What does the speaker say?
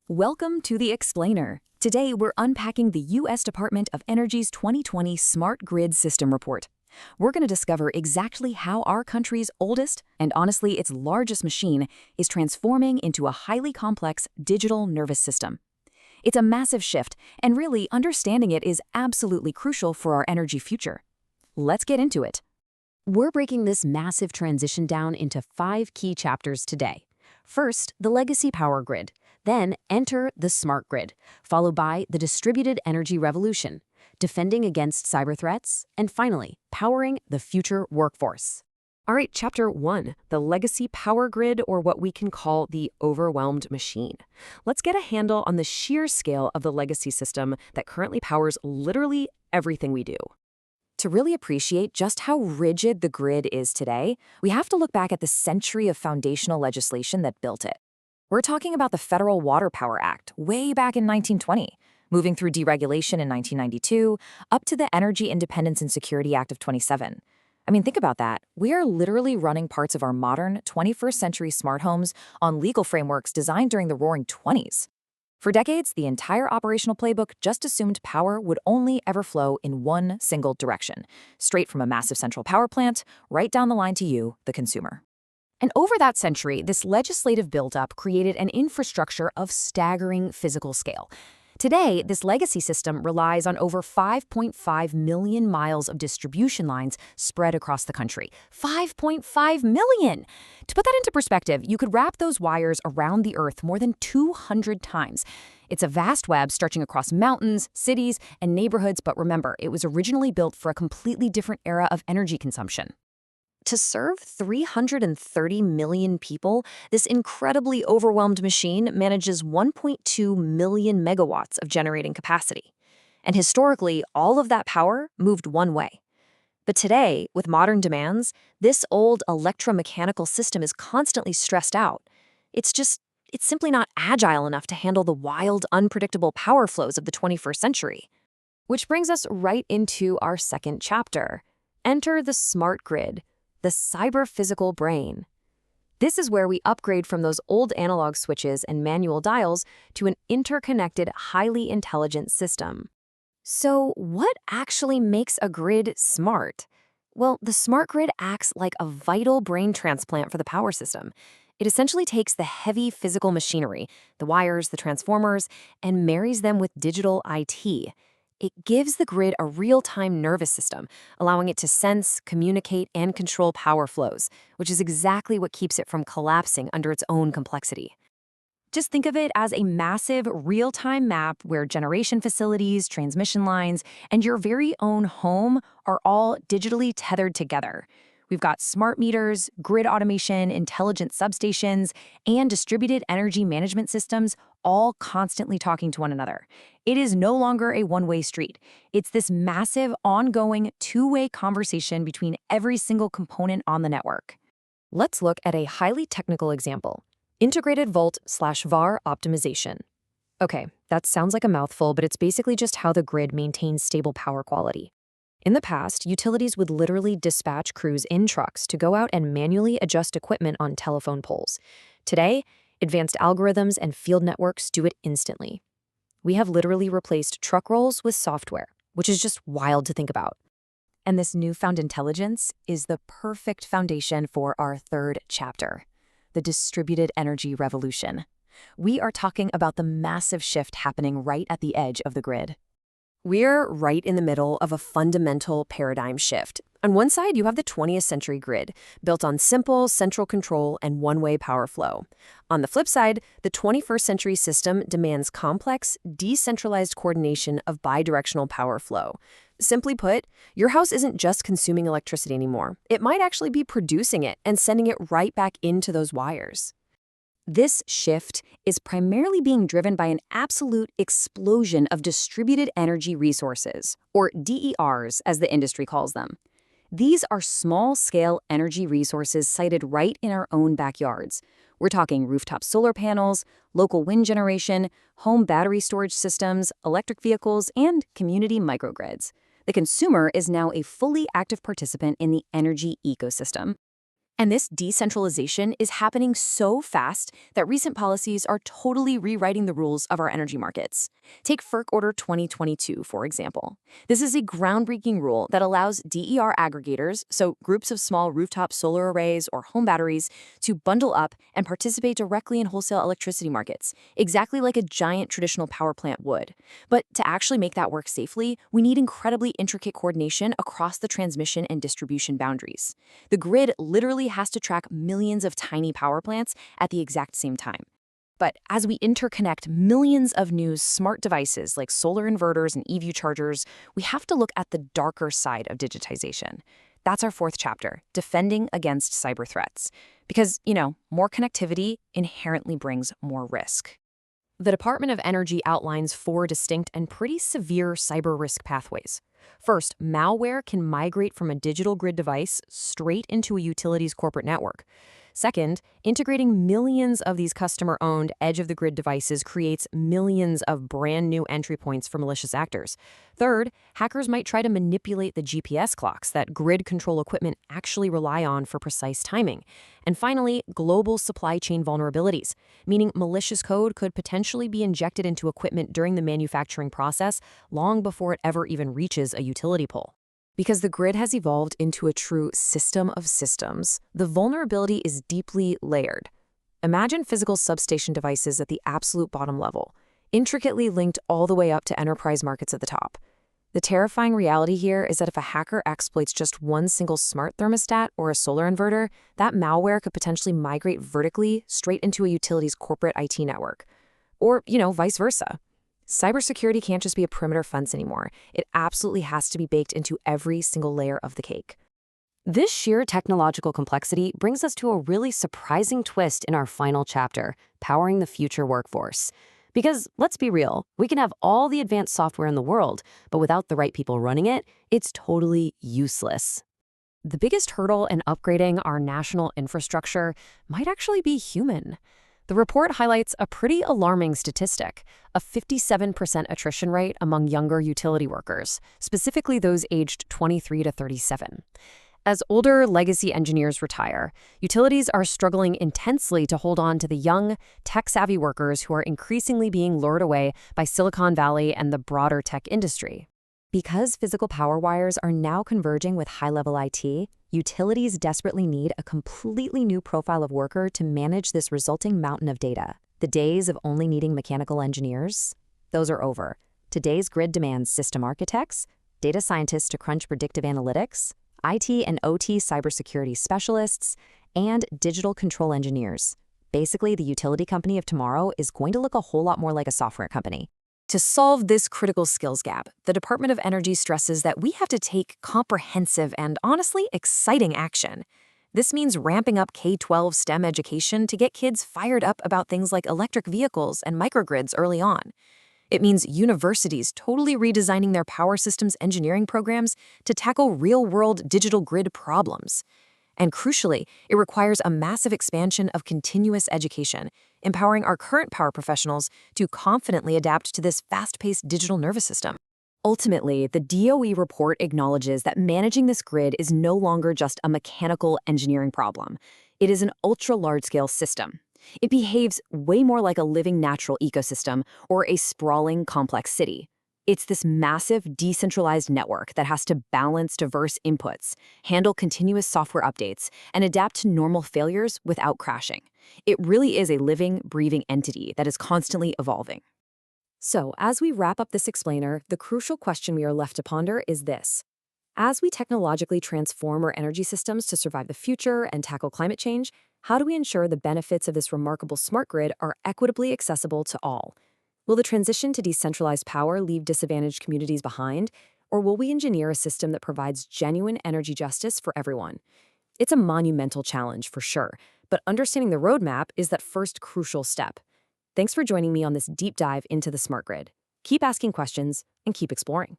Welcome to The Explainer. Today, we're unpacking the U.S. Department of Energy's 2020 Smart Grid System Report. We're going to discover exactly how our country's oldest, and honestly its largest machine, is transforming into a highly complex digital nervous system. It's a massive shift, and really, understanding it is absolutely crucial for our energy future. Let's get into it. We're breaking this massive transition down into 5 key chapters today. First, the legacy power grid. Then, enter the smart grid, followed by the distributed energy revolution, defending against cyber threats, and finally, powering the future workforce. All right, Chapter 1, the legacy power grid, or what we can call the overwhelmed machine. Let's get a handle on the sheer scale of the legacy system that currently powers literally everything we do. To really appreciate just how rigid the grid is today, we have to look back at the century of foundational legislation that built it. We're talking about the Federal Water Power Act way back in 1920, moving through deregulation in 1992, up to the Energy Independence and Security Act of 27. I mean, think about that. We are literally running parts of our modern, 21st century smart homes on legal frameworks designed during the Roaring '20s. For decades, the entire operational playbook just assumed power would only ever flow in one single direction, straight from a massive central power plant, right down the line to you, the consumer. And over that century, this legislative buildup created an infrastructure of staggering physical scale. Today, this legacy system relies on over 5.5 million miles of distribution lines spread across the country. 5.5 million! To put that into perspective, you could wrap those wires around the Earth more than 200 times. It's a vast web stretching across mountains, cities, and neighborhoods, but remember, it was originally built for a completely different era of energy consumption. To serve 330 million people, this incredibly overwhelmed machine manages 1.2 million megawatts of generating capacity. And historically, all of that power moved one way. But today, with modern demands, this old electromechanical system is constantly stressed out. It's simply not agile enough to handle the wild, unpredictable power flows of the 21st century. Which brings us right into our second chapter. Enter the smart grid. The cyber-physical brain. This is where we upgrade from those old analog switches and manual dials to an interconnected, highly intelligent system. So what actually makes a grid smart? Well, the smart grid acts like a vital brain transplant for the power system. It essentially takes the heavy physical machinery, the wires, the transformers, and marries them with digital IT. It gives the grid a real-time nervous system, allowing it to sense, communicate, and control power flows, which is exactly what keeps it from collapsing under its own complexity. Just think of it as a massive, real-time map where generation facilities, transmission lines, and your very own home are all digitally tethered together. We've got smart meters, grid automation, intelligent substations, and distributed energy management systems all constantly talking to one another. It is no longer a one-way street. It's this massive, ongoing, two-way conversation between every single component on the network. Let's look at a highly technical example. Integrated volt/VAR optimization. Okay, that sounds like a mouthful, but it's basically just how the grid maintains stable power quality. In the past, utilities would literally dispatch crews in trucks to go out and manually adjust equipment on telephone poles. Today, advanced algorithms and field networks do it instantly. We have literally replaced truck rolls with software, which is just wild to think about. And this newfound intelligence is the perfect foundation for our third chapter, the distributed energy revolution. We are talking about the massive shift happening right at the edge of the grid. We're right in the middle of a fundamental paradigm shift. On one side, you have the 20th century grid, built on simple central control and one-way power flow. On the flip side, the 21st century system demands complex, decentralized coordination of bidirectional power flow. Simply put, your house isn't just consuming electricity anymore. It might actually be producing it and sending it right back into those wires. This shift is primarily being driven by an absolute explosion of distributed energy resources, or DERs as the industry calls them. These are small-scale energy resources sited right in our own backyards. We're talking rooftop solar panels, local wind generation, home battery storage systems, electric vehicles, and community microgrids. The consumer is now a fully active participant in the energy ecosystem. And this decentralization is happening so fast that recent policies are totally rewriting the rules of our energy markets. Take FERC Order 2022, for example. This is a groundbreaking rule that allows DER aggregators, so groups of small rooftop solar arrays or home batteries, to bundle up and participate directly in wholesale electricity markets, exactly like a giant traditional power plant would. But to actually make that work safely, we need incredibly intricate coordination across the transmission and distribution boundaries. The grid literally has to track millions of tiny power plants at the exact same time. But as we interconnect millions of new smart devices like solar inverters and EV chargers, we have to look at the darker side of digitization. That's our fourth chapter, defending against cyber threats. Because, more connectivity inherently brings more risk. The Department of Energy outlines 4 distinct and pretty severe cyber risk pathways. First, malware can migrate from a digital grid device straight into a utility's corporate network. Second, integrating millions of these customer-owned edge-of-the-grid devices creates millions of brand-new entry points for malicious actors. Third, hackers might try to manipulate the GPS clocks that grid control equipment actually rely on for precise timing. And finally, global supply chain vulnerabilities, meaning malicious code could potentially be injected into equipment during the manufacturing process long before it ever even reaches a utility pole. Because the grid has evolved into a true system of systems, the vulnerability is deeply layered. Imagine physical substation devices at the absolute bottom level, intricately linked all the way up to enterprise markets at the top. The terrifying reality here is that if a hacker exploits just one single smart thermostat or a solar inverter, that malware could potentially migrate vertically straight into a utility's corporate IT network. Or, vice versa. Cybersecurity can't just be a perimeter fence anymore. It absolutely has to be baked into every single layer of the cake. This sheer technological complexity brings us to a really surprising twist in our final chapter, powering the future workforce. Because, let's be real, we can have all the advanced software in the world, but without the right people running it, it's totally useless. The biggest hurdle in upgrading our national infrastructure might actually be human. The report highlights a pretty alarming statistic, a 57% attrition rate among younger utility workers, specifically those aged 23 to 37. As older legacy engineers retire, utilities are struggling intensely to hold on to the young, tech-savvy workers who are increasingly being lured away by Silicon Valley and the broader tech industry. Because physical power wires are now converging with high-level IT, utilities desperately need a completely new profile of worker to manage this resulting mountain of data. The days of only needing mechanical engineers? Those are over. Today's grid demands system architects, data scientists to crunch predictive analytics, IT and OT cybersecurity specialists, and digital control engineers. Basically, the utility company of tomorrow is going to look a whole lot more like a software company. To solve this critical skills gap, the Department of Energy stresses that we have to take comprehensive and honestly exciting action. This means ramping up K-12 STEM education to get kids fired up about things like electric vehicles and microgrids early on. It means universities totally redesigning their power systems engineering programs to tackle real-world digital grid problems. And crucially, it requires a massive expansion of continuous education, empowering our current power professionals to confidently adapt to this fast-paced digital nervous system. Ultimately, the DOE report acknowledges that managing this grid is no longer just a mechanical engineering problem. It is an ultra-large-scale system. It behaves way more like a living natural ecosystem or a sprawling, complex city. It's this massive, decentralized network that has to balance diverse inputs, handle continuous software updates, and adapt to normal failures without crashing. It really is a living, breathing entity that is constantly evolving. So, as we wrap up this explainer, the crucial question we are left to ponder is this. As we technologically transform our energy systems to survive the future and tackle climate change, how do we ensure the benefits of this remarkable smart grid are equitably accessible to all? Will the transition to decentralized power leave disadvantaged communities behind, or will we engineer a system that provides genuine energy justice for everyone? It's a monumental challenge for sure, but understanding the roadmap is that first crucial step. Thanks for joining me on this deep dive into the smart grid. Keep asking questions and keep exploring.